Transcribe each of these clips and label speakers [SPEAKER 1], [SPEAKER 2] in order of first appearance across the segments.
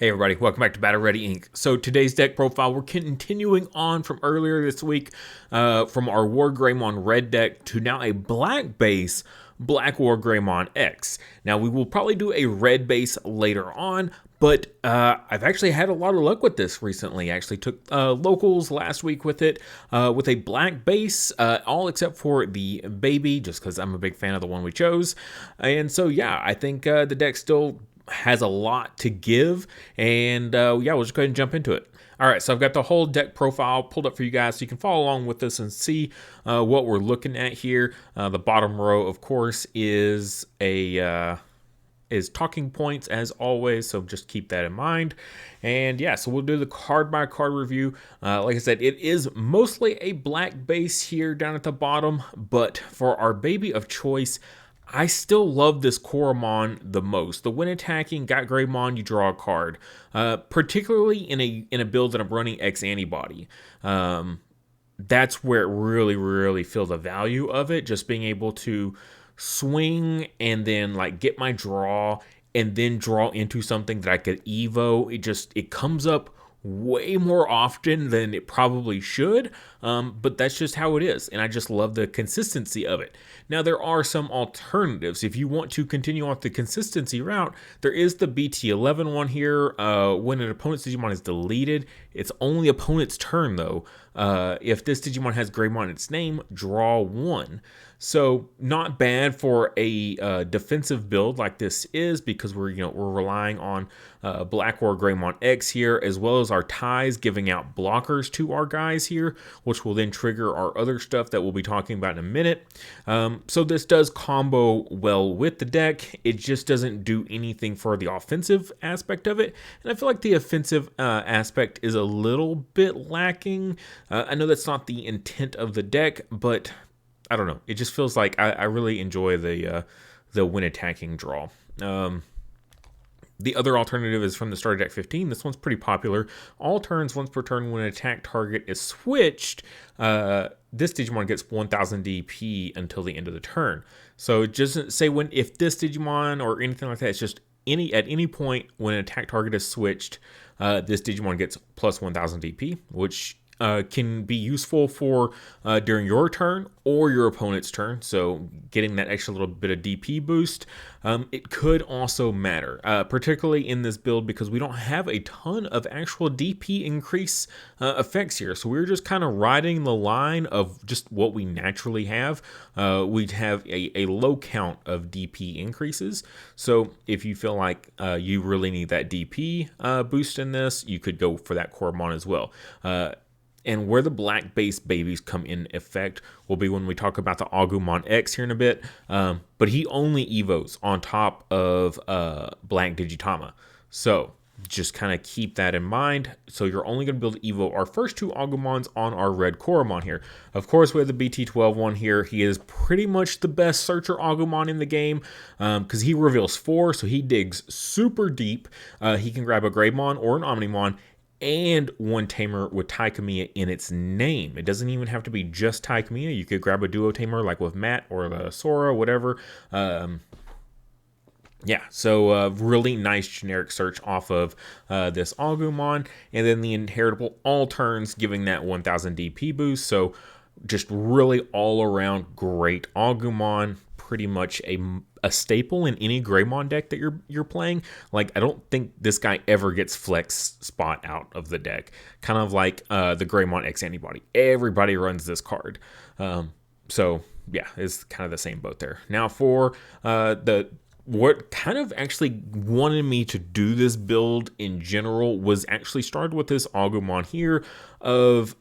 [SPEAKER 1] Hey everybody, welcome back to Battle Ready Inc. So today's deck profile, we're continuing on from earlier this week, from our WarGreymon red deck to now a black base BlackWarGreymon X. Now we will probably do a red base later on, but I've actually had a lot of luck with this recently. I actually took locals last week with it, with a black base, all except for the baby, just because I'm a big fan of the one we chose. And so yeah, I think the deck still has a lot to give, and yeah, we'll just go ahead and jump into it. All right, so I've got the whole deck profile pulled up for you guys so you can follow along with us and see what we're looking at here. The bottom row, of course, is talking points as always, so just keep that in mind. And yeah, so we'll do the card by card review. Like I said, it is mostly a black base here down at the bottom, but for our baby of choice, I still love this Gaiomon the most. The when attacking, got Greymon, you draw a card. Particularly in a build that I'm running X Antibody. That's where it really feels the value of it. Just being able to swing and then like get my draw and then draw into something that I could Evo. It comes up way more often than it probably should, but that's just how it is, and I just love the consistency of it. Now, there are some alternatives. If you want to continue on the consistency route, there is the BT11 one here. When an opponent's Digimon is deleted, it's only opponent's turn, though. If this Digimon has Greymon in its name, draw one. So not bad for a defensive build like this is, because we're relying on BlackWarGreymon X here, as well as our ties giving out blockers to our guys here, which will then trigger our other stuff that we'll be talking about in a minute. So this does combo well with the deck. It just doesn't do anything for the offensive aspect of it, and I feel like the offensive aspect is a little bit lacking. I know that's not the intent of the deck, but I don't know. It just feels like I really enjoy the when attacking draw. The other alternative is from the starter deck 15. This one's pretty popular. All turns, once per turn, when an attack target is switched, this Digimon gets 1000 DP until the end of the turn. So it doesn't say if this Digimon or anything like that. It's just at any point when an attack target is switched, this Digimon gets plus 1000 DP, which can be useful for during your turn or your opponent's turn, so getting that extra little bit of DP boost. It could also matter, particularly in this build, because we don't have a ton of actual DP increase effects here, so we're just kind of riding the line of just what we naturally have. We'd have a low count of DP increases, so if you feel like you really need that DP boost in this, you could go for that Gaiomon as well. And where the black base babies come in effect will be when we talk about the Agumon X here in a bit. But he only evos on top of black Digitama. So just kind of keep that in mind. So you're only going to be able to evo our first two Agumons on our red Gaiomon here. Of course, we have the BT12 one here. He is pretty much the best searcher Agumon in the game, because he reveals 4, so he digs super deep. He can grab a Greymon or an Omnimon and one Tamer with Taikamiya in its name. It doesn't even have to be just Taikamiya. You could grab a duo Tamer like with Matt or the Sora, whatever. Yeah, so really nice generic search off of this Agumon. And then the inheritable all turns, giving that 1000 DP boost. So just really all around great Agumon. Pretty much a staple in any Greymon deck that you're playing. Like, I don't think this guy ever gets flex spot out of the deck. Kind of like the Greymon X Antibody. Everybody runs this card. So yeah, it's kind of the same boat there. Now for what kind of actually wanted me to do this build in general was actually started with this Agumon here of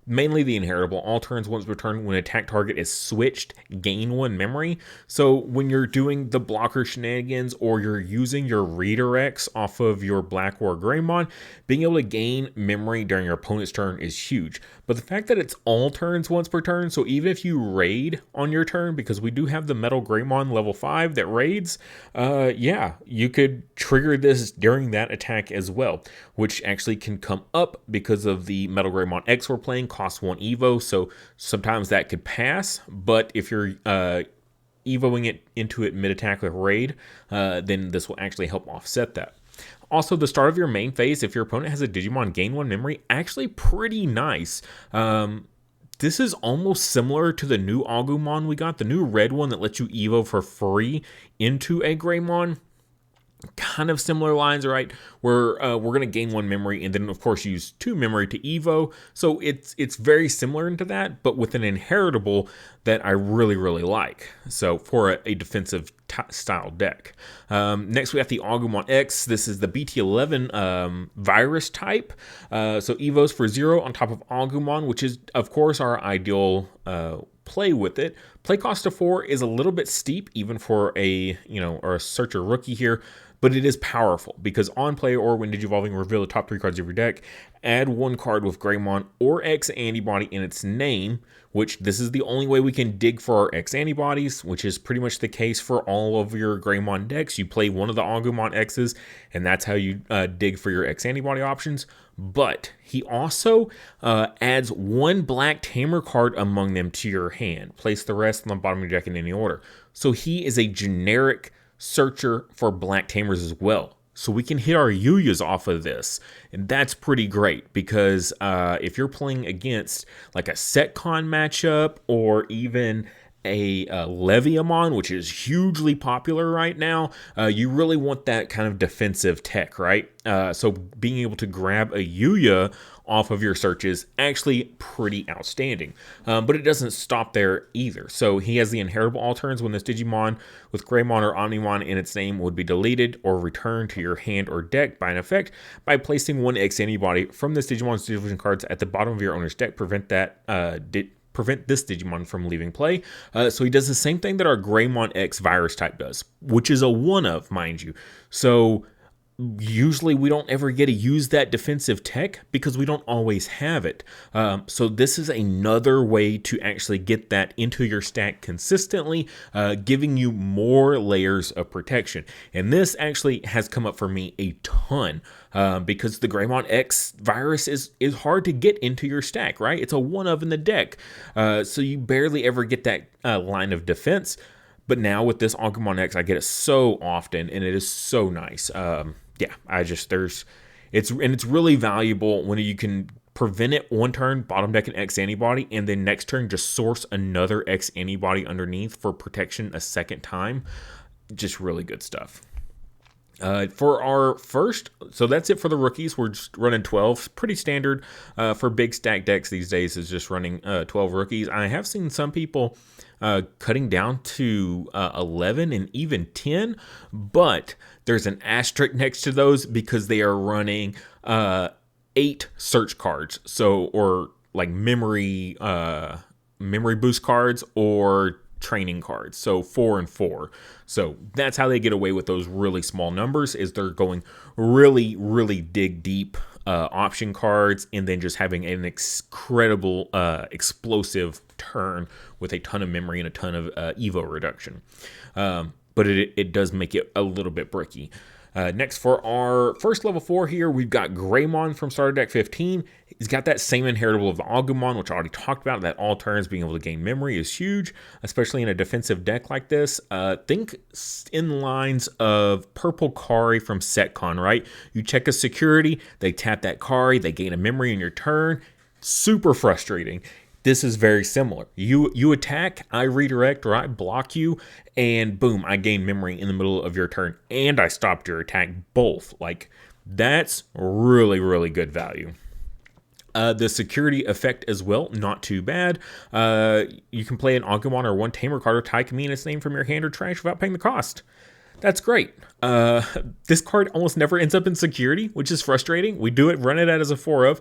[SPEAKER 1] mainly the inheritable. All turns, once per turn, when attack target is switched, gain 1 memory. So when you're doing the blocker shenanigans or you're using your redirects off of your BlackWarGreymon, being able to gain memory during your opponent's turn is huge. But the fact that it's all turns once per turn, so even if you raid on your turn, because we do have the Metal Greymon level 5 that raids, yeah, you could trigger this during that attack as well, which actually can come up because of the Metal Greymon X we're playing, costs 1 Evo, so sometimes that could pass, but if you're evoing it into it mid-attack with raid, then this will actually help offset that. Also, the start of your main phase, if your opponent has a Digimon, gain 1 memory, actually pretty nice. This is almost similar to the new Agumon we got, the new red one that lets you Evo for free into a Greymon. Kind of similar lines, right? Where we're going to gain 1 memory and then, of course, use 2 memory to Evo. So it's very similar into that, but with an inheritable that I really, really like. So for a defensive style deck. Next, we have the Agumon X. This is the BT11 virus type. So Evos for 0 on top of Agumon, which is, of course, our ideal play with it. Play cost of 4 is a little bit steep, even for a or a searcher rookie here, but it is powerful because on play or when Digivolving, reveal the top 3 cards of your deck, add 1 card with Greymon or X antibody in its name, which this is the only way we can dig for our X antibodies, which is pretty much the case for all of your Greymon decks. You play one of the Agumon X's, and that's how you dig for your X antibody options. But he also adds 1 black Tamer card among them to your hand. Place the rest on the bottom of your deck in any order. So he is a generic searcher for black Tamers as well. So we can hit our Yuyas off of this. And that's pretty great because if you're playing against like a Setcon matchup or even a Leviamon, which is hugely popular right now, you really want that kind of defensive tech, right? So being able to grab a Yuya off of your searches actually pretty outstanding. But it doesn't stop there either. So he has the inheritable alterns when this Digimon with Greymon or Omnimon in its name would be deleted or returned to your hand or deck by an effect by placing 1 X antibody from this Digimon's division cards at the bottom of your owner's deck. Prevent this Digimon from leaving play. So he does the same thing that our Greymon X virus type does, which is a 1-of, mind you. So usually we don't ever get to use that defensive tech because we don't always have it. So this is another way to actually get that into your stack consistently, giving you more layers of protection. And this actually has come up for me a ton because the Greymon X virus is hard to get into your stack, right? It's a 1-of in the deck. So you barely ever get that line of defense. But now with this Agumon X, I get it so often, and it is so nice. It's really valuable when you can prevent it one turn, bottom deck an X antibody, and then next turn just source another X antibody underneath for protection a second time. Just really good stuff. For our first, so that's it for the rookies. We're just running 12. Pretty standard for big stack decks these days is just running 12 rookies. I have seen some people cutting down to 11 and even 10, but there's an asterisk next to those because they are running 8 search cards. So, or like memory boost cards or training cards. So 4 and 4. So that's how they get away with those really small numbers, is they're going really, really dig deep option cards and then just having an incredible explosive turn with a ton of memory and a ton of Evo reduction. But it does make it a little bit bricky. Next, for our first level 4 here, we've got Greymon from Starter Deck 15. He's got that same inheritable of the Agumon, which I already talked about. That all turns being able to gain memory is huge, especially in a defensive deck like this. Think in lines of Purple Kari from Setcon, right? You check a security, they tap that Kari, they gain a memory in your turn. Super frustrating. This is very similar. You attack, I redirect, or I block you, and boom, I gain memory in the middle of your turn, and I stopped your attack both. Like, that's really, really good value. The security effect as well, not too bad. You can play an Agumon or 1 Tamer card or Taikami in its name from your hand or trash without paying the cost. That's great. This card almost never ends up in security, which is frustrating. We run it out as a 4-of,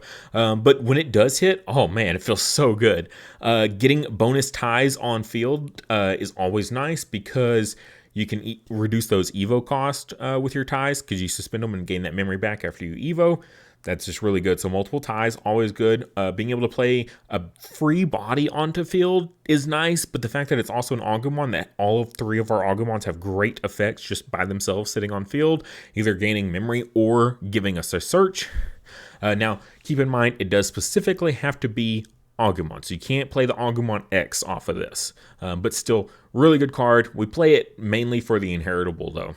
[SPEAKER 1] but when it does hit, oh man, it feels so good. Getting bonus ties on field is always nice because you can reduce those Evo cost with your ties because you suspend them and gain that memory back after you Evo. That's just really good. So multiple ties, always good. Being able to play a free body onto field is nice, but the fact that it's also an Agumon, that all 3 of our Agumons have great effects just by themselves sitting on field, either gaining memory or giving us a search. Now, keep in mind, it does specifically have to be Agumon, so you can't play the Agumon X off of this, but still, really good card. We play it mainly for the inheritable, though.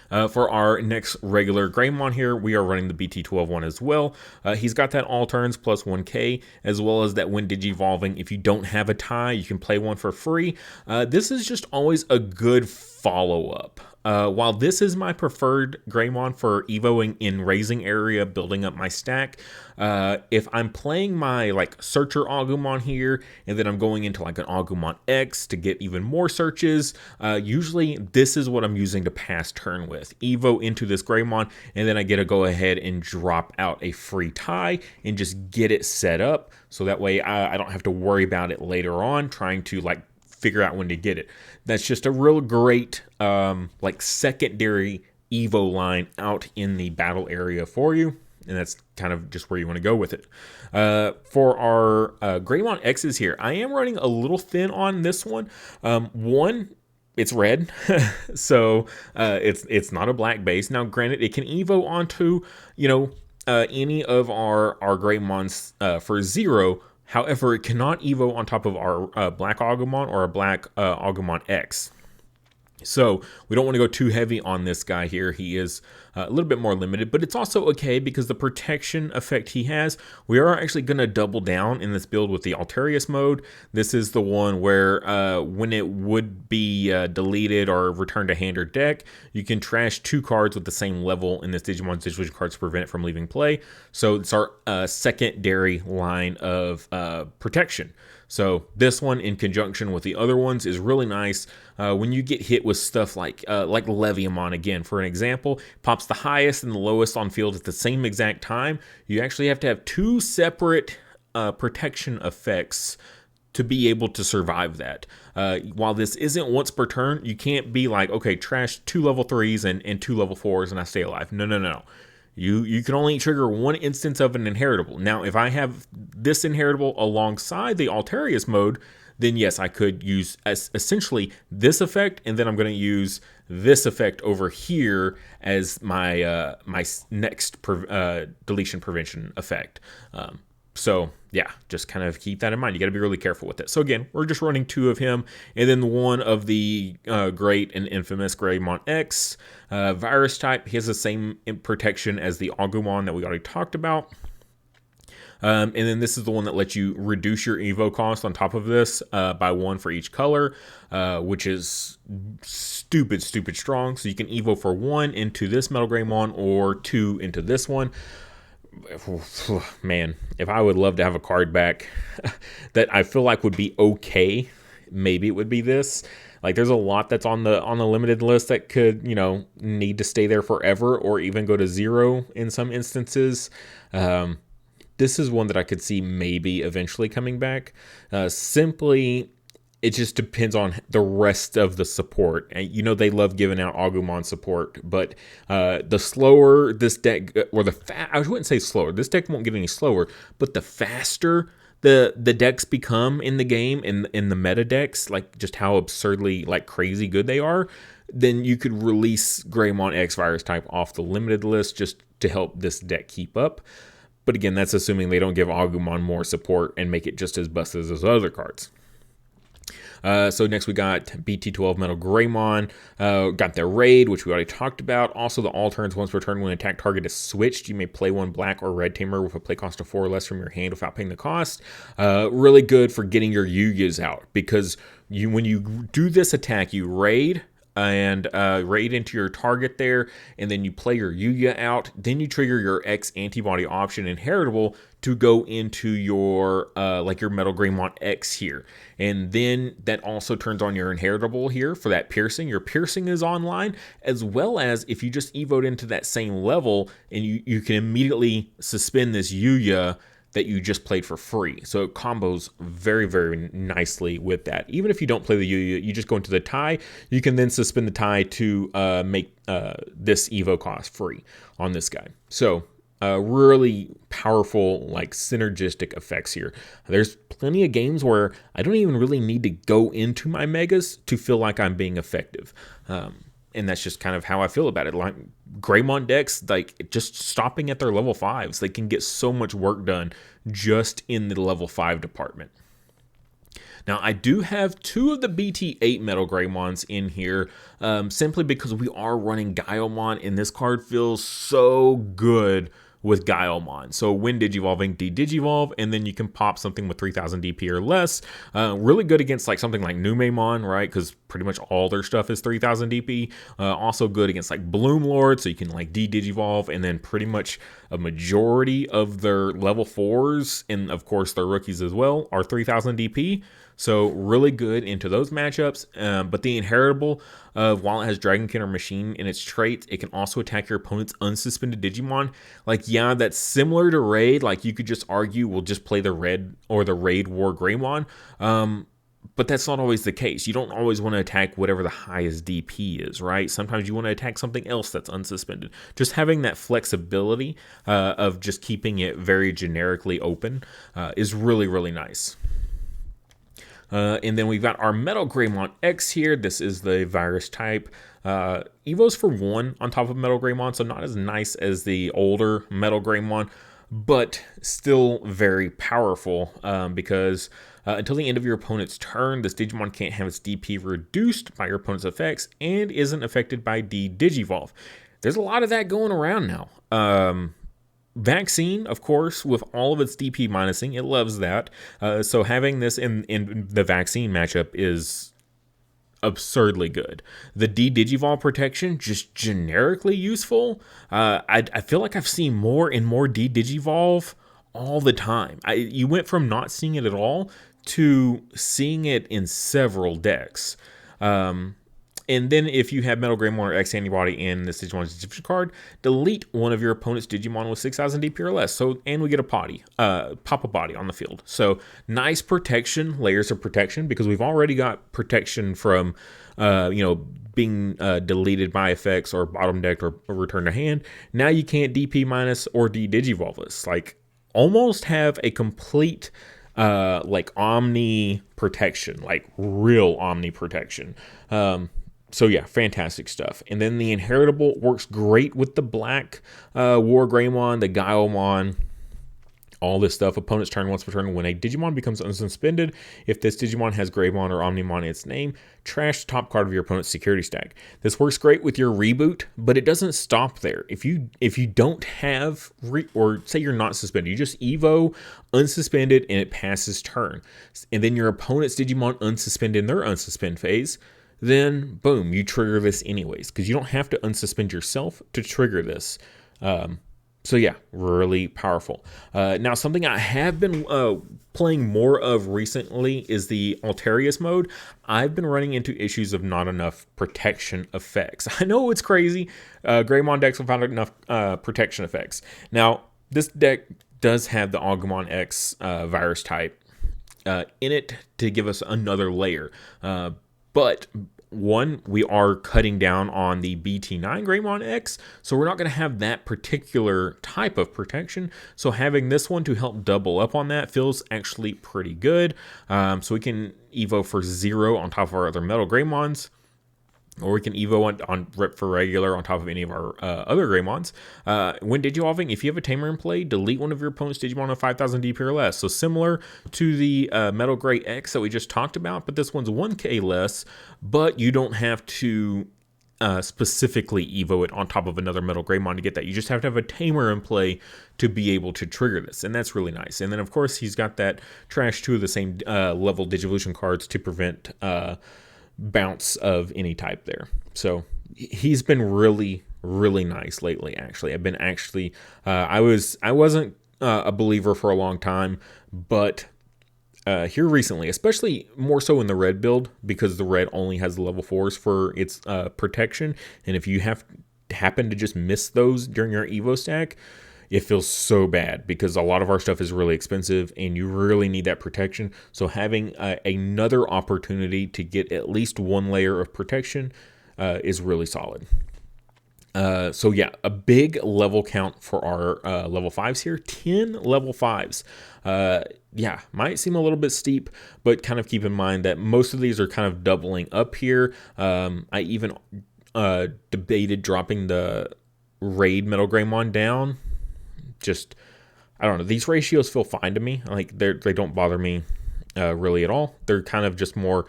[SPEAKER 1] For our next regular Greymon here, we are running the BT12 one as well. He's got that all turns plus 1k, as well as that when digivolving, if you don't have a tie, you can play one for free. This is just always a good follow-up. While this is my preferred Greymon for evoing in raising area, building up my stack, if I'm playing my like searcher Agumon here, and then I'm going into like an Agumon X to get even more searches, usually this is what I'm using to pass turn with. Evo into this Greymon, and then I get to go ahead and drop out a free tie and just get it set up, so that way I don't have to worry about it later on trying to like figure out when to get it. That's just a real great like secondary Evo line out in the battle area for you, and that's kind of just where you want to go with it. For our Greymon X's here, I am running a little thin on this one. One, it's red, so it's not a black base. Now, granted, it can Evo onto any of our Greymons for 0. However, it cannot Evo on top of our Black Agumon or a Black Agumon X. So we don't want to go too heavy on this guy here. He is a little bit more limited, but it's also okay because the protection effect he has, we are actually going to double down in this build with the Alterius mode. This is the one where when it would be deleted or returned to hand or deck, you can trash 2 cards with the same level in this Digimon's Situation cards to prevent it from leaving play. So it's our secondary line of protection. So this one in conjunction with the other ones is really nice. When you get hit with stuff like Leviamon, again, for an example, pops the highest and the lowest on field at the same exact time, you actually have to have 2 separate protection effects to be able to survive that. While this isn't once per turn, you can't be like, okay, trash 2 level 3s and 2 level 4s and I stay alive. No. You can only trigger 1 instance of an inheritable. Now, if I have this inheritable alongside the Alterius mode, then yes, I could use essentially this effect, and then I'm going to use this effect over here as my my next deletion prevention effect. So yeah, just kind of keep that in mind. You got to be really careful with it. So again, we're just running 2 of him, and then one of the great and infamous Greymon X. Virus type, he has the same protection as the Agumon that we already talked about. And then this is the one that lets you reduce your Evo cost on top of this by 1 for each color, which is stupid strong. So you can Evo for 1 into this Metal Greymon or 2 into this one. Man, if I would love to have a card back that I feel like would be okay, maybe it would be this. Like, there's a lot that's on the limited list that could, need to stay there forever or even go to 0 in some instances. This is one that I could see maybe eventually coming back. Simply, it just depends on the rest of the support. And they love giving out Agumon support, but the slower this deck, or I wouldn't say slower, this deck won't get any slower, but the faster the decks become in the game, in the meta decks, like just how absurdly like crazy good they are, then you could release Greymon X Virus type off the limited list just to help this deck keep up. But again, that's assuming they don't give Agumon more support and make it just as busted as those other cards. So next we got BT12 Metal Greymon, got their raid, which we already talked about. Also the all turns once per turn when an attack target is switched, you may play 1 black or red tamer with a play cost of 4 or less from your hand without paying the cost. Really good for getting your Yu-Yas out, because when you do this attack, you raid and raid into your target there, and then you play your Yu-Ya out, then you trigger your X antibody option inheritable to go into your your Metal Greymon X here, and then that also turns on your inheritable here for that piercing. Your piercing is online, as well as if you just evoed into that same level, and you can immediately suspend this Yu-Ya that you just played for free. So it combos very nicely with that. Even if you don't play the Yu-Yu, you just go into the tie, you can then suspend the tie to make this Evo cost free on this guy. So really powerful, like synergistic effects here. There's plenty of games where I don't even really need to go into my megas to feel like I'm being effective. And that's just kind of how I feel about it. Like Greymon decks, like just stopping at their level 5s, they can get so much work done just in the level 5 department. Now, I do have two of the BT8 Metal Greymons in here, simply because we are running Gaiomon, and this card feels so good with Gaiomon. So when Digivolving, de-Digivolve, and then you can pop something with 3000 DP or less. Really good against like something like Numemon, right? Because pretty much all their stuff is 3000 DP. Also good against like Bloom Lord, so you can like de-Digivolve, and then pretty much a majority of their level 4s, and of course their rookies as well, are 3000 DP. So really good into those matchups. But the inheritable, while it has Dragonkin or Machine in its traits, it can also attack your opponent's unsuspended Digimon. Like, yeah, that's similar to Raid. Like, you could just argue we'll just play the Red or the BlackWarGreymon. But that's not always the case. You don't always want to attack whatever the highest DP is, right? Sometimes you want to attack something else that's unsuspended. Just having that flexibility of just keeping it very generically open is really, really nice. And then we've got our Metal Greymon X here. This is the virus type. Evo's for 1 on top of Metal Greymon, so not as nice as the older Metal Greymon, but still very powerful because until the end of your opponent's turn, this Digimon can't have its DP reduced by your opponent's effects and isn't affected by de-Digivolve. There's a lot of that going around now. Vaccine, of course, with all of its DP minusing, it loves that. So having this in the Vaccine matchup is absurdly good. The de-Digivolve protection, just generically useful. I feel like I've seen more and more de-Digivolve all the time. You went from not seeing it at all to seeing it in several decks. And then if you have Metal Greymon or X Antibody in this Digimon's Egyptian card, delete one of your opponent's Digimon with 6000 DP or less. So, and we get a pop a body on the field. So nice protection, layers of protection, because we've already got protection from, being deleted by effects or bottom decked or returned to hand. Now you can't DP minus or de-Digivolve this. Like, almost have a complete like omni protection, like real omni protection. So yeah, fantastic stuff. And then the inheritable works great with the BlackWarGreymon, the Gaiomon, all this stuff. Opponent's turn once per turn. When a Digimon becomes unsuspended, if this Digimon has Greymon or Omnimon in its name, trash the top card of your opponent's security stack. This works great with your reboot, but it doesn't stop there. If you don't have, or say you're not suspended, you just Evo unsuspended and it passes turn. And then your opponent's Digimon unsuspended in their unsuspend phase, then boom, you trigger this anyways, because you don't have to unsuspend yourself to trigger this. So yeah, really powerful. Now, something I have been playing more of recently is the Alterius mode. I've been running into issues of not enough protection effects. I know it's crazy. Greymon decks without enough protection effects. Now, this deck does have the Agumon X virus type in it to give us another layer. But one, we are cutting down on the BT9 Greymon X, so we're not going to have that particular type of protection. So having this one to help double up on that feels actually pretty good. So we can Evo for 0 on top of our other Metal Greymons, or we can Evo on Rip for regular on top of any of our other Greymons. When Digivolving, if you have a Tamer in play, delete one of your opponent's Digimon of 5000 DP or less. So similar to the Metal Grey X that we just talked about, but this one's 1k less, but you don't have to specifically Evo it on top of another Metal Greymon to get that. You just have to have a Tamer in play to be able to trigger this, and that's really nice. And then, of course, he's got that trash 2 of the same level Digivolution cards to prevent bounce of any type there. So he's been really, really nice lately. Actually, I've been I wasn't a believer for a long time, but here recently, especially more so in the red build, because the red only has the level 4s for its protection, and if you happen to just miss those during your Evo stack, it feels so bad because a lot of our stuff is really expensive and you really need that protection. So having another opportunity to get at least one layer of protection is really solid. So yeah, a big level count for our level 5s here. 10 level 5s. Yeah, might seem a little bit steep, but kind of keep in mind that most of these are kind of doubling up here. I even debated dropping the Raid Metal Greymon down. Just, I don't know, these ratios feel fine to me. Like, they don't bother me really at all. They're kind of just more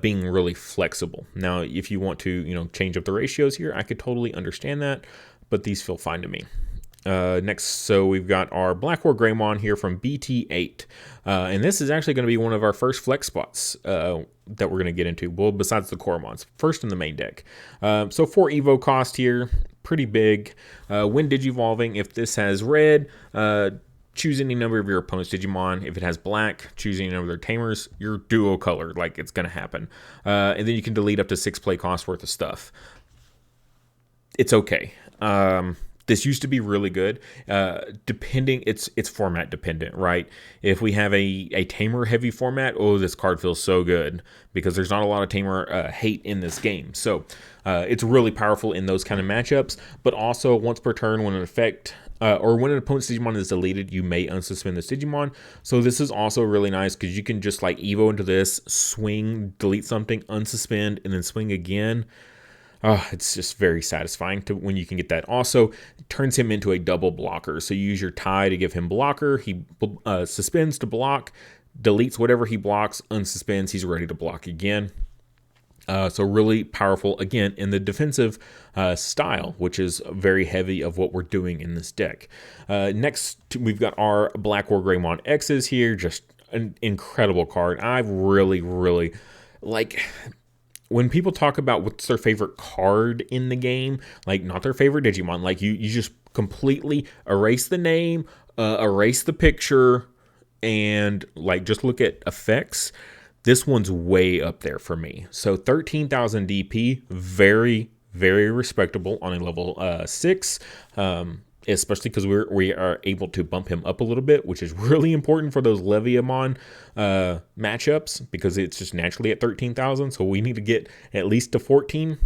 [SPEAKER 1] being really flexible. Now, if you want to, change up the ratios here, I could totally understand that, but these feel fine to me. Next, so we've got our BlackWarGreymon here from BT8. And this is actually going to be one of our first flex spots that we're going to get into. Well, besides the Coromons, first in the main deck. So 4 Evo cost here, pretty big. When Digivolving, if this has red, choose any number of your opponent's Digimon. If it has black, choose any number of their Tamers. Your duo color, like it's going to happen. And then you can delete up to 6 play cost worth of stuff. It's okay. This used to be really good, depending, it's format dependent, right? If we have a Tamer heavy format, oh, this card feels so good because there's not a lot of Tamer hate in this game. So it's really powerful in those kind of matchups, but also once per turn when an effect, or when an opponent's Digimon is deleted, you may unsuspend this Digimon. So this is also really nice because you can just like Evo into this, swing, delete something, unsuspend, and then swing again. It's just very satisfying when you can get that. Also, it turns him into a double blocker. So you use your tie to give him blocker. He suspends to block, deletes whatever he blocks, unsuspends. He's ready to block again. So really powerful, again, in the defensive style, which is very heavy of what we're doing in this deck. Next, we've got our BlackWarGreymon X's here. Just an incredible card. I really, really like... When people talk about what's their favorite card in the game, like not their favorite Digimon, like you just completely erase the name, erase the picture, and like just look at effects, this one's way up there for me. So 13,000 DP, very, very respectable on a level 6. Especially because we are able to bump him up a little bit, which is really important for those Leviamon matchups because it's just naturally at 13,000. So we need to get at least to 14.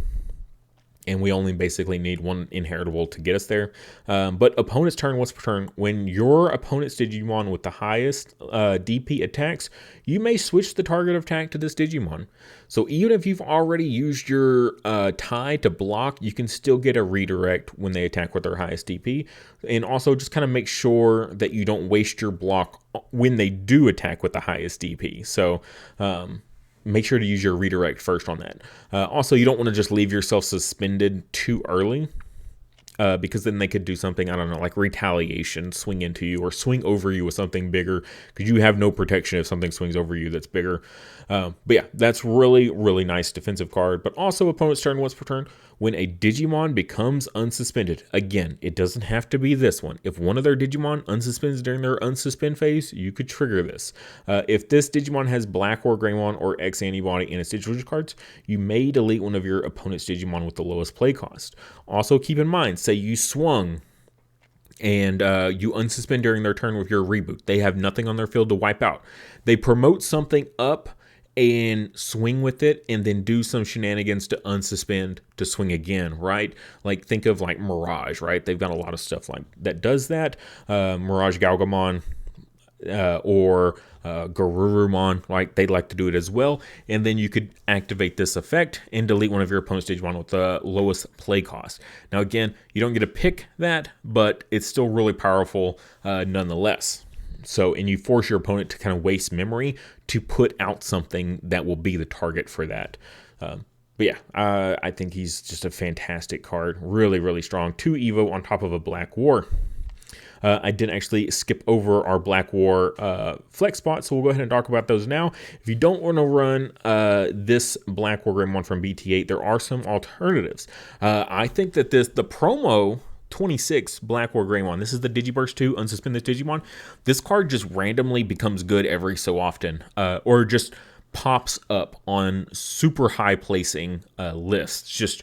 [SPEAKER 1] And we only basically need one inheritable to get us there. But opponent's turn, once per turn, when your opponent's Digimon with the highest DP attacks, you may switch the target of attack to this Digimon. So even if you've already used your tie to block, you can still get a redirect when they attack with their highest DP. And also just kind of make sure that you don't waste your block when they do attack with the highest DP. So, make sure to use your redirect first on that. Also, you don't want to just leave yourself suspended too early because then they could do something, I don't know, like retaliation, swing into you or swing over you with something bigger because you have no protection if something swings over you that's bigger. But yeah, that's really, really nice defensive card. But also opponent's turn once per turn. When a Digimon becomes unsuspended, again, it doesn't have to be this one. If one of their Digimon unsuspends during their unsuspend phase, you could trigger this. If this Digimon has BlackWarGreymon or X antibody in its digital cards, you may delete one of your opponent's Digimon with the lowest play cost. Also keep in mind, say you swung and you unsuspend during their turn with your reboot. They have nothing on their field to wipe out. They promote something up and swing with it and then do some shenanigans to unsuspend to swing again, right? Like think of like Mirage, right? They've got a lot of stuff like that does that. Mirage Gaiomon or Garurumon, like they like to do it as well. And then you could activate this effect and delete one of your opponent's Digimon with the lowest play cost. Now again, you don't get to pick that, but it's still really powerful nonetheless. So, and you force your opponent to kind of waste memory to put out something that will be the target for that. But yeah, I think he's just a fantastic card. Really, really strong. 2 Evo on top of a Black War. I didn't actually skip over our Black War flex spots, so we'll go ahead and talk about those now. If you don't want to run this BlackWarGreymon from BT8, there are some alternatives. I think that the promo 26 BlackWarGreymon. This is the Digiburst 2 Unsuspended Digimon. This card just randomly becomes good every so often, or just pops up on super high placing lists, just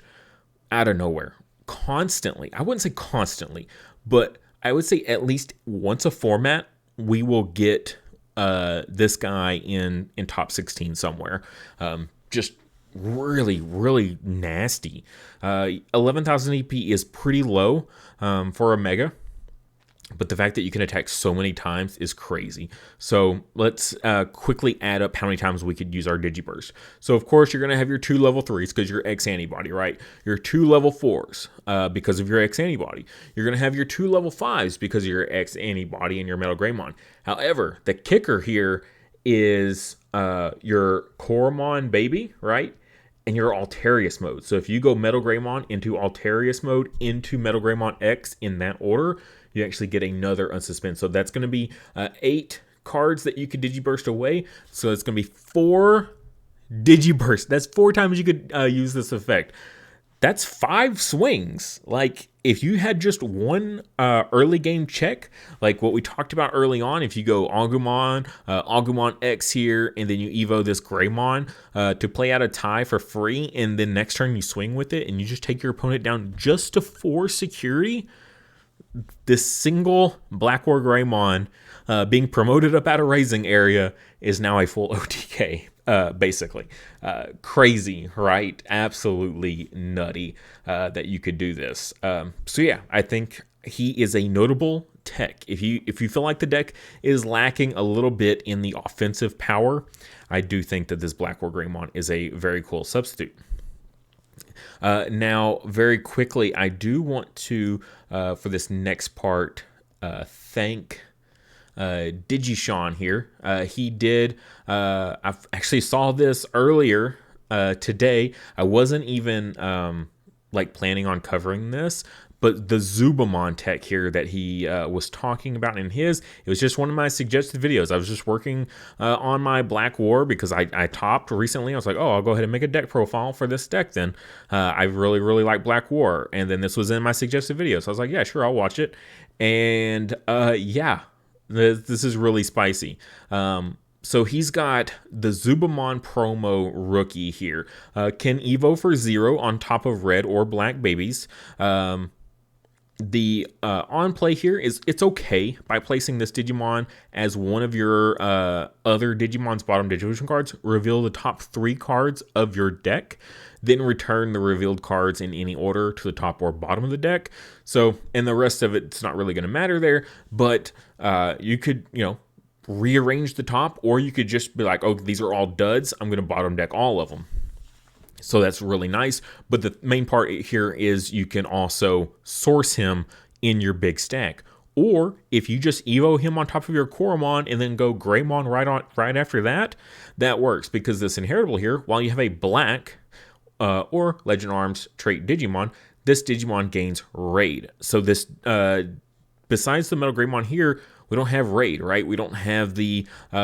[SPEAKER 1] out of nowhere, constantly. I wouldn't say constantly, but I would say at least once a format, we will get this guy in top 16 somewhere. Just really, really nasty. 11,000 EP is pretty low for a Mega, but the fact that you can attack so many times is crazy. So let's quickly add up how many times we could use our Digiburst. So of course you're going to have your 2 level 3s because you're X antibody, right? Your 2 level 4s because of your X antibody. You're going to have your 2 level 5s because of your X antibody and your Metal Greymon. However, the kicker here is your Coromon baby, right? And your Altarius mode. So if you go Metal Greymon into Altarius mode into Metal Greymon X in that order, you actually get another unsuspend. So that's going to be 8 cards that you could Digiburst away. So it's going to be 4 Digiburst. That's 4 times you could use this effect. That's 5 swings. Like, if you had just one early game check, like what we talked about early on, if you go Agumon, Agumon X here, and then you Evo this Greymon to play out a tie for free, and then next turn you swing with it, and you just take your opponent down just to 4 security, this single BlackWarGreymon being promoted up out of Raising Area is now a full OTK. Basically, crazy, right? Absolutely nutty that you could do this. So yeah, I think he is a notable tech. If you feel like the deck is lacking a little bit in the offensive power, I do think that this BlackWarGreymon is a very cool substitute. Now, very quickly, I do want to, for this next part, thank Digishon here. He did, I actually saw this earlier today. I wasn't even like planning on covering this, but the Zubamon tech here that he was talking about in his, it was just one of my suggested videos. I was just working on my Black War because I topped recently. I was like, oh, I'll go ahead and make a deck profile for this deck then. I really, really like Black War. And then this was in my suggested video. So I was like, yeah, sure, I'll watch it. And yeah, this is really spicy. So he's got the Zubamon promo rookie here. Can Evo for 0 on top of red or black babies. The on play here is it's okay by placing this Digimon as one of your other Digimon's bottom Digivision cards. Reveal the top 3 cards of your deck, then return the revealed cards in any order to the top or bottom of the deck. So, and the rest of it's not really going to matter there, but you could, rearrange the top, or you could just be like, oh, these are all duds, I'm going to bottom deck all of them. So that's really nice. But the main part here is you can also source him in your big stack. Or if you just Evo him on top of your Coromon and then go Greymon right after that, that works. Because this inheritable here, while you have a black or Legend Arms trait Digimon, this Digimon gains Raid. So this, besides the Metal Greymon here, we don't have Raid, right? We don't have the, the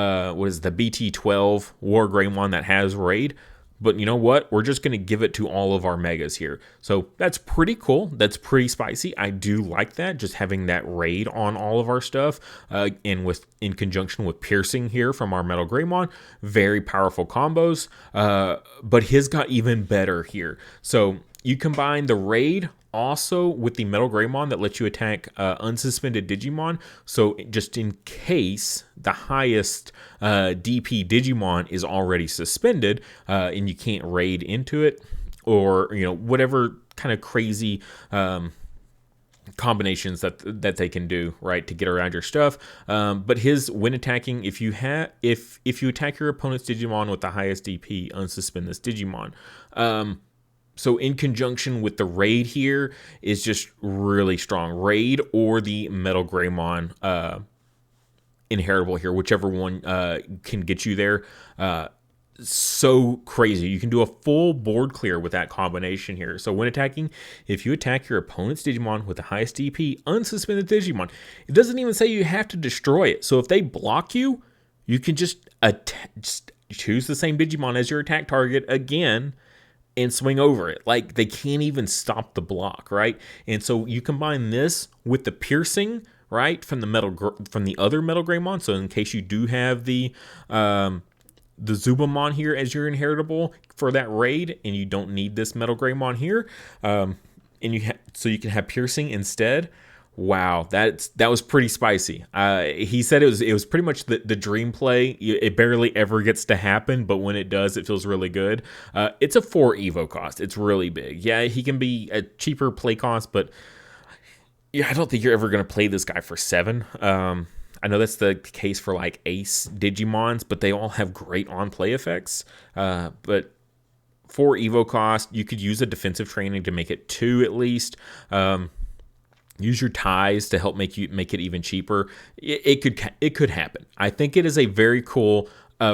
[SPEAKER 1] BT12 BlackWarGreymon that has Raid. But you know what? We're just going to give it to all of our megas here. So that's pretty cool. That's pretty spicy. I do like that, just having that Raid on all of our stuff. And in conjunction with Piercing here from our Metal Greymon. Very powerful combos. But his got even better here. So you combine the Raid also with the Metal Greymon that lets you attack unsuspended Digimon. So just in case the highest DP Digimon is already suspended and you can't raid into it, or whatever kind of crazy combinations that they can do, right, to get around your stuff. But his when attacking, if you attack your opponent's Digimon with the highest DP, unsuspend this Digimon. So in conjunction with the Raid here is just really strong. Raid or the Metal Greymon inheritable here, whichever one can get you there. So crazy. You can do a full board clear with that combination here. So when attacking, if you attack your opponent's Digimon with the highest DP, unsuspended Digimon, it doesn't even say you have to destroy it. So if they block you, you can just choose the same Digimon as your attack target again and swing over it. Like, they can't even stop the block, right? And so you combine this with the Piercing, right, from the other Metal Greymon. So in case you do have the Zubamon here as your inheritable for that Raid, and you don't need this Metal Greymon here, so you can have Piercing instead. Wow, that was pretty spicy. He said it was pretty much the dream play. It barely ever gets to happen, but when it does, it feels really good. It's a 4 Evo cost. It's really big. Yeah, he can be a cheaper play cost, but yeah, I don't think you're ever going to play this guy for 7. I know that's the case for like Ace Digimons, but they all have great on-play effects. But 4 Evo cost, you could use a defensive training to make it 2 at least. Use your ties to help make it even cheaper. It could happen. I think it is a very cool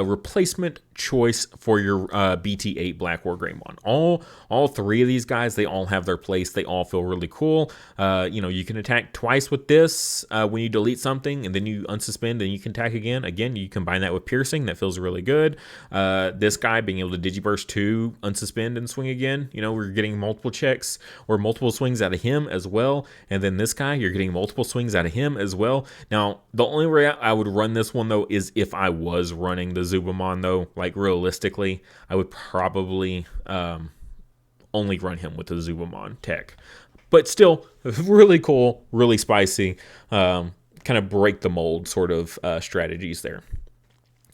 [SPEAKER 1] replacement choice for your BT8 BlackWarGreymon. All three of these guys, they all have their place. They all feel really cool. You can attack twice with this when you delete something, and then you unsuspend, and you can attack again. Again, you combine that with piercing. That feels really good. This guy being able to Digiburst 2, unsuspend, and swing again. We're getting multiple checks or multiple swings out of him as well. And then this guy, you're getting multiple swings out of him as well. Now, the only way I would run this one, though, is if I was running the Zubamon, though. Like, realistically, I would probably only run him with the Zubamon tech. But still, really cool, really spicy, kind of break the mold sort of strategies there.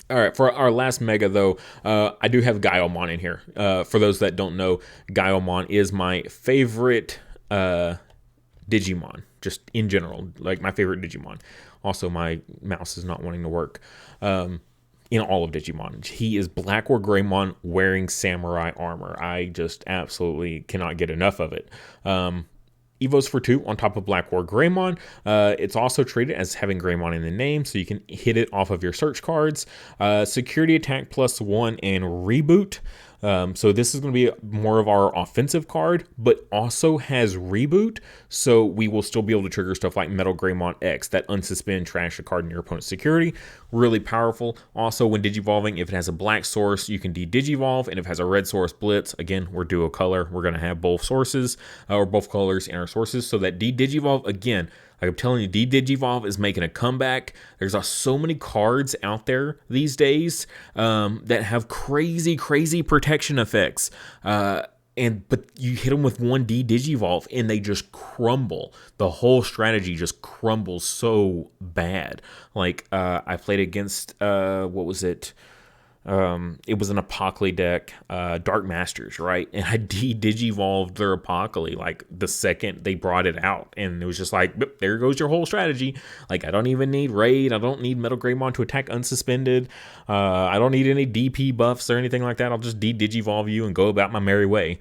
[SPEAKER 1] All right, for our last mega, though, I do have Gaiomon in here. For those that don't know, Gaiomon is my favorite Digimon, just in general, like my favorite Digimon. Also, my mouse is not wanting to work. In all of Digimon, he is BlackWarGreymon wearing samurai armor. I just absolutely cannot get enough of it. Evos for 2 on top of BlackWarGreymon. It's also treated as having Greymon in the name, so you can hit it off of your search cards. Security attack +1 and reboot. So this is going to be more of our offensive card, but also has reboot. So we will still be able to trigger stuff like Metal Greymon X, that unsuspend, trash a card in your opponent's security. Really powerful. Also, when digivolving, if it has a black source, you can de-digivolve, and if it has a red source, blitz. Again, we're dual color. We're going to have both sources or both colors in our sources. So that de-digivolve, again, like I'm telling you, de-digivolve is making a comeback. There's so many cards out there these days that have crazy protection effects. But you hit them with one de-digivolve and they just crumble. The whole strategy just crumbles so bad. Like I played against what was it? It was an Apocalypse deck, Dark Masters, right? And I digivolved their Apocalypse like the second they brought it out. And it was just like, there goes your whole strategy. Like, I don't even need Raid. I don't need Metal Greymon to attack unsuspended. I don't need any DP buffs or anything like that. I'll just digivolve you and go about my merry way.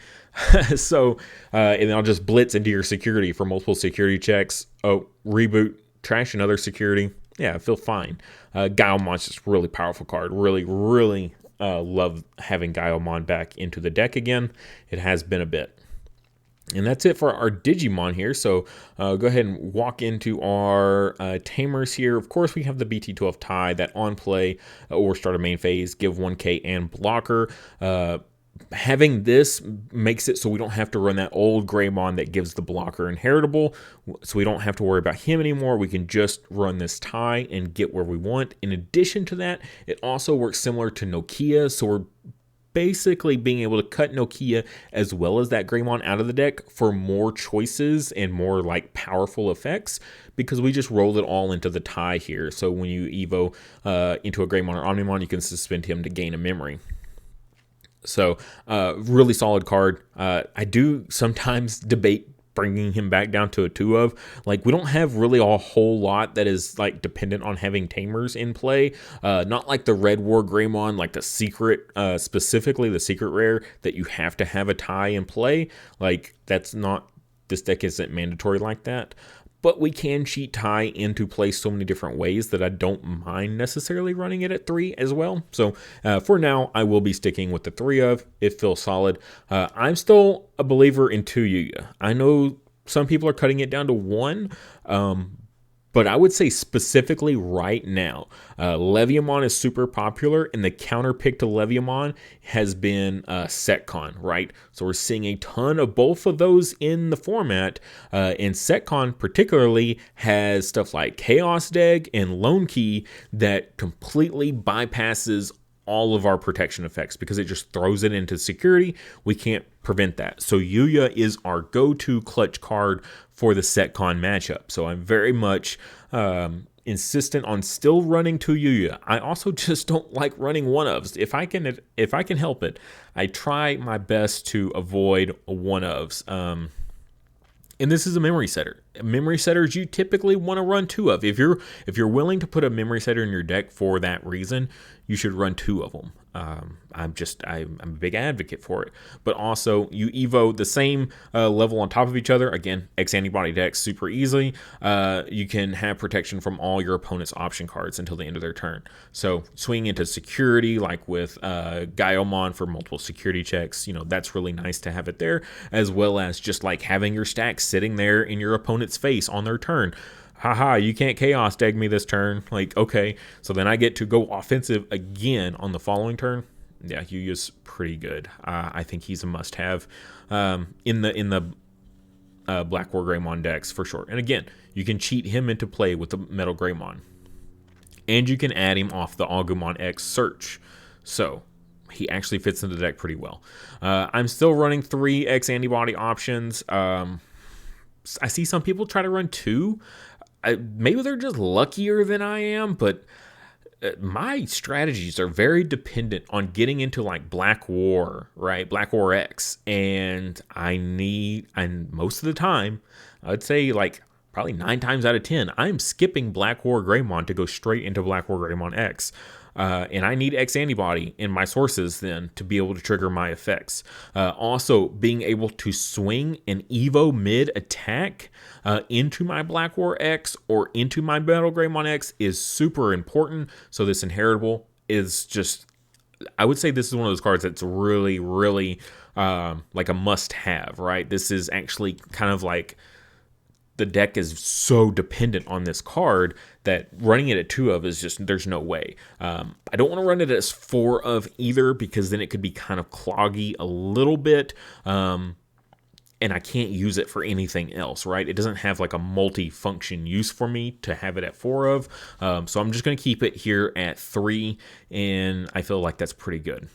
[SPEAKER 1] So, and then I'll just blitz into your security for multiple security checks. Oh, reboot, trash another security. Yeah, I feel fine. Gaiomon's just a really powerful card. Really love having Gaiomon back into the deck again. It has been a bit. And that's it for our Digimon here. So go ahead and walk into our Tamers here. Of course, we have the BT12 tie that on play or start a main phase, give 1k and blocker. Having this makes it so we don't have to run that old Greymon that gives the blocker inheritable, so we don't have to worry about him anymore. We can just run this tie and get where we want. In addition to that, it also works similar to Nokia, so we're basically being able to cut Nokia as well as that Greymon out of the deck for more choices and more like powerful effects, because we just rolled it all into the tie here. So when you Evo into a Greymon or Omnimon, you can suspend him to gain a memory. So, really solid card. I do sometimes debate bringing him back down to a 2 of. Like, we don't have really a whole lot that is, like, dependent on having Tamers in play. Not like the BlackWarGreymon, like the secret, specifically the secret rare, that you have to have a tie in play. Like, that's not, this deck isn't mandatory like that. But we can cheat tie into play so many different ways that I don't mind necessarily running it at 3 as well. So for now, I will be sticking with the 3 of. It feels solid. I'm still a believer in 2 Yuya. I know some people are cutting it down to 1, but I would say specifically right now, Leviamon is super popular, and the counter pick to Leviamon has been Setcon, right? So we're seeing a ton of both of those in the format, and Setcon particularly has stuff like Chaos Deck and Lone Key that completely bypasses all of our protection effects because it just throws it into security. We can't prevent that. So Yuya is our go-to clutch card for the Setcon matchup. So I'm very much insistent on still running 2 Yuya. I also just don't like running 1-ofs. If I can help it, I try my best to avoid 1-ofs. And this is a memory setter. Memory setters you typically want to run 2 of. If you're willing to put a memory setter in your deck for that reason, you should run 2 of them. I'm a big advocate for it. But also, you evo the same level on top of each other. Again, X antibody decks super easily. You can have protection from all your opponent's option cards until the end of their turn. So swinging into security, like with Gaiomon for multiple security checks, that's really nice to have it there, as well as just like having your stack sitting there in your opponent's face on their turn. Haha, you can't chaos deck me this turn. Like, okay, so then I get to go offensive again on the following turn. Yeah, Yu is pretty good. I think he's a must-have in the BlackWarGreymon decks for sure. And again, you can cheat him into play with the Metal Greymon, and you can add him off the Agumon X search. So he actually fits into the deck pretty well. I'm still running 3 X antibody options. I see some people try to run 2. Maybe they're just luckier than I am, but my strategies are very dependent on getting into like Black War, right? Black War X. And most of the time, I'd say like probably 9 times out of 10, I'm skipping BlackWarGreymon to go straight into BlackWarGreymon X. And I need X antibody in my sources then to be able to trigger my effects. Also, being able to swing an Evo mid attack into my Black War X or into my Metal Greymon X is super important. So this inheritable is just, I would say this is one of those cards that's really, really like a must-have, right? This is actually kind of like the deck is so dependent on this card that running it at 2 of is just, there's no way. I don't want to run it as 4 of either, because then it could be kind of cloggy a little bit. And I can't use it for anything else, right? It doesn't have like a multi-function use for me to have it at 4 of. So I'm just going to keep it here at 3, and I feel like that's pretty good.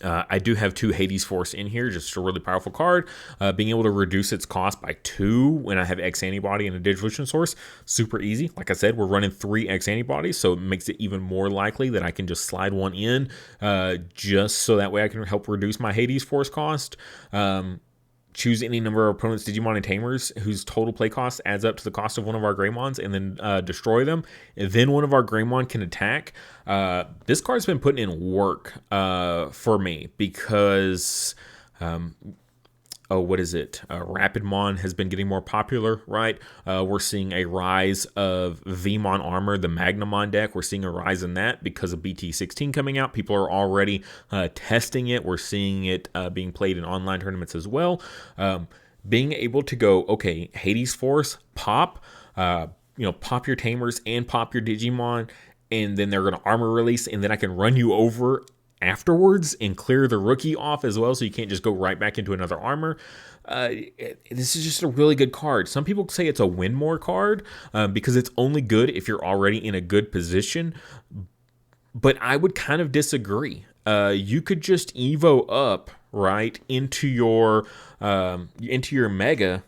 [SPEAKER 1] I do have 2 Hades Force in here, just a really powerful card. Being able to reduce its cost by 2 when I have X Antibody and a Digivolution Source, super easy. Like I said, we're running 3 X Antibodies, so it makes it even more likely that I can just slide one in, just so that way I can help reduce my Hades Force cost. Choose any number of opponents' Digimon and Tamers whose total play cost adds up to the cost of one of our Greymons, and then destroy them. And then one of our Greymon can attack. This card's been putting in work for me because... Rapidmon has been getting more popular, right? We're seeing a rise of Vmon Armor, the Magnamon deck. We're seeing a rise in that because of BT15 coming out. People are already testing it. We're seeing it being played in online tournaments as well. Being able to go, okay, Hades Force, pop your Tamers and pop your Digimon, and then they're going to armor release, and then I can run you over afterwards and clear the rookie off as well, so you can't just go right back into another armor. This is just a really good card. Some people say it's a win more card because it's only good if you're already in a good position, but I would kind of disagree. You could just Evo up right into your Mega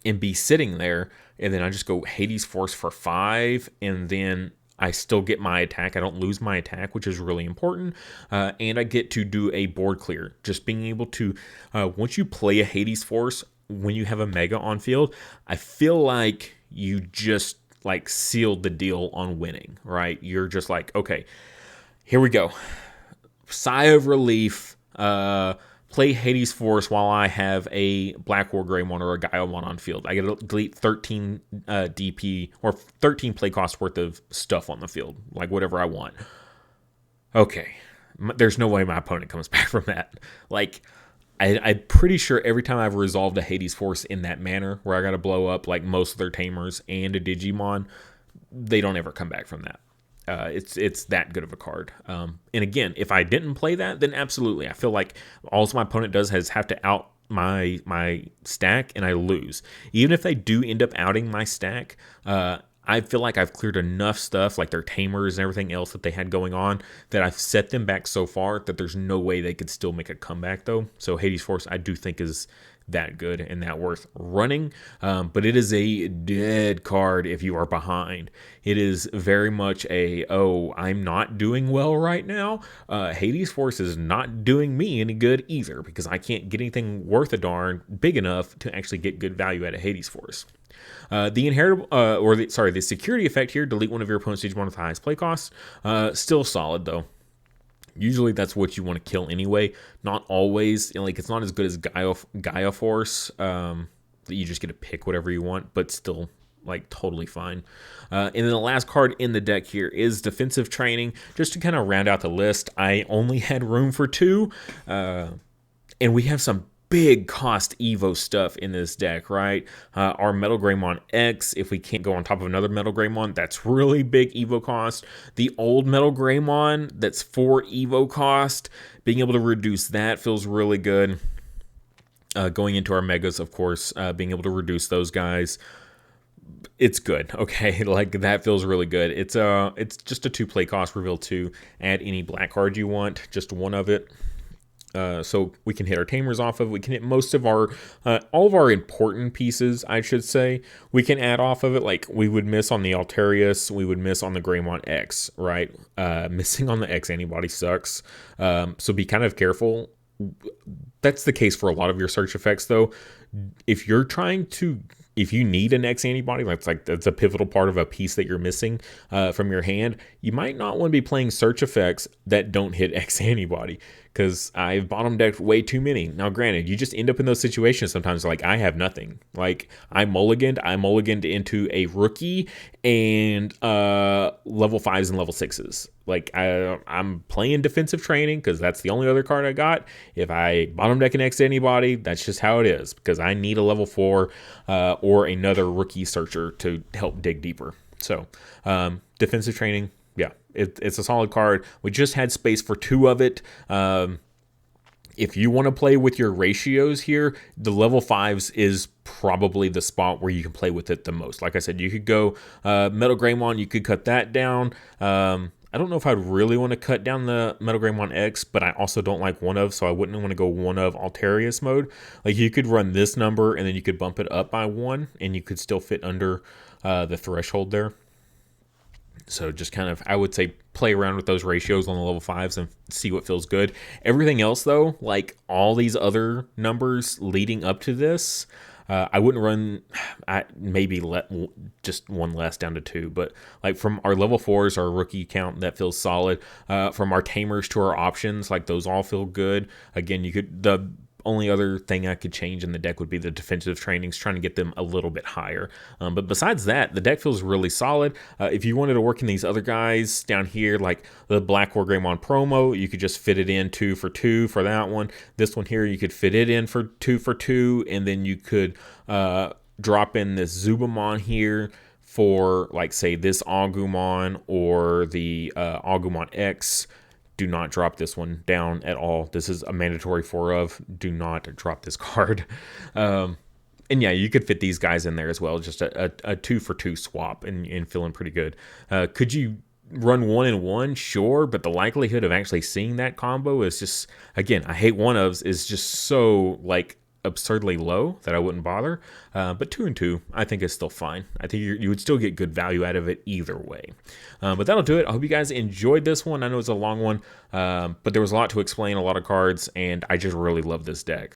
[SPEAKER 1] and be sitting there, and then I just go Hades Force for 5, and then I still get my attack. I don't lose my attack, which is really important. And I get to do a board clear. Just being able to, once you play a Hades Force, when you have a Mega on field, I feel like you just like sealed the deal on winning, right? You're just like, okay, here we go. Sigh of relief. Play Hades Force while I have a BlackWarGreymon or a Gaiomon on field. I get to delete 13 DP or 13 play cost worth of stuff on the field, like whatever I want. Okay, there's no way my opponent comes back from that. Like, I'm pretty sure every time I've resolved a Hades Force in that manner, where I got to blow up like most of their Tamers and a Digimon, they don't ever come back from that. It's that good of a card. And again, if I didn't play that, then absolutely. I feel like all my opponent does is have to out my stack, and I lose. Even if they do end up outing my stack, I feel like I've cleared enough stuff, like their Tamers and everything else that they had going on, that I've set them back so far that there's no way they could still make a comeback, though. So Hades Force, I do think, is that good and that worth running, but it is a dead card if you are behind. It is very much I'm not doing well right now. Hades Force is not doing me any good either, because I can't get anything worth a darn big enough to actually get good value out of Hades Force. The security effect here, delete one of your opponent's Digimon with the highest play cost. Still solid though. Usually that's what you want to kill anyway. Not always. Like, it's not as good as Gaia Force. That you just get to pick whatever you want, but still, like, totally fine. And then the last card in the deck here is Defensive Training. Just to kind of round out the list, I only had room for 2. And we have some big cost Evo stuff in this deck, right? Our Metal Greymon X, if we can't go on top of another Metal Greymon, that's really big Evo cost. The old Metal Greymon, that's 4 Evo cost. Being able to reduce that feels really good. Going into our Megas, of course, being able to reduce those guys, it's good. Okay, like, that feels really good. It's just a 2 play cost, reveal 2, add any black card you want, just one of it. So we can hit our Tamers off of it. We can hit most of our, all of our important pieces, I should say. We can add off of it. Like, we would miss on the Alterius. We would miss on the Greymon X, right? Missing on the X antibody sucks. So be kind of careful. That's the case for a lot of your search effects, though. If you need an X antibody, that's a pivotal part of a piece that you're missing from your hand, you might not want to be playing search effects that don't hit X antibody, because I've bottom decked way too many. Now, granted, you just end up in those situations sometimes, like, I have nothing. Like, I mulliganed into a rookie and level 5s and level 6s. Like, I'm playing Defensive Training because that's the only other card I got. If I bottom deck an X anybody, that's just how it is, because I need a level 4 or another rookie searcher to help dig deeper. So, Defensive Training, yeah, it's a solid card. We just had space for 2 of it. If you want to play with your ratios here, the level 5s is probably the spot where you can play with it the most. Like I said, you could go Metal Greymon, you could cut that down. I don't know if I'd really want to cut down the Metal Greymon X, but I also don't like 1 of, so I wouldn't want to go 1 of Alterius mode. Like, you could run this number, and then you could bump it up by 1, and you could still fit under the threshold there. So just kind of, I would say, play around with those ratios on the level 5s and see what feels good. Everything else, though, like all these other numbers leading up to this, I wouldn't run, maybe just 1 less down to 2. But like, from our level 4s, our rookie count, that feels solid. From our Tamers to our options, like, those all feel good. Again, the only other thing I could change in the deck would be the defensive trainings, trying to get them a little bit higher. But besides that, the deck feels really solid. If you wanted to work in these other guys down here, like the BlackWarGreymon promo, you could just fit it in 2 for 2 for that one. This one here, you could fit it in for 2 for 2, and then you could drop in this Zubamon here for, like, say, this Agumon or the Agumon X. Do not drop this one down at all. This is a mandatory 4 of. Do not drop this card. And yeah, you could fit these guys in there as well. Just a 2 for 2 swap and feeling pretty good. Could you run 1 and 1? Sure, but the likelihood of actually seeing that combo is just, again, I hate 1 ofs, is just so, like, absurdly low that I wouldn't bother. But 2 and 2, I think, is still fine. I think you would still get good value out of it either way. But that'll do it. I hope you guys enjoyed this one. I know it's a long one, but there was a lot to explain, a lot of cards, and I just really love this deck.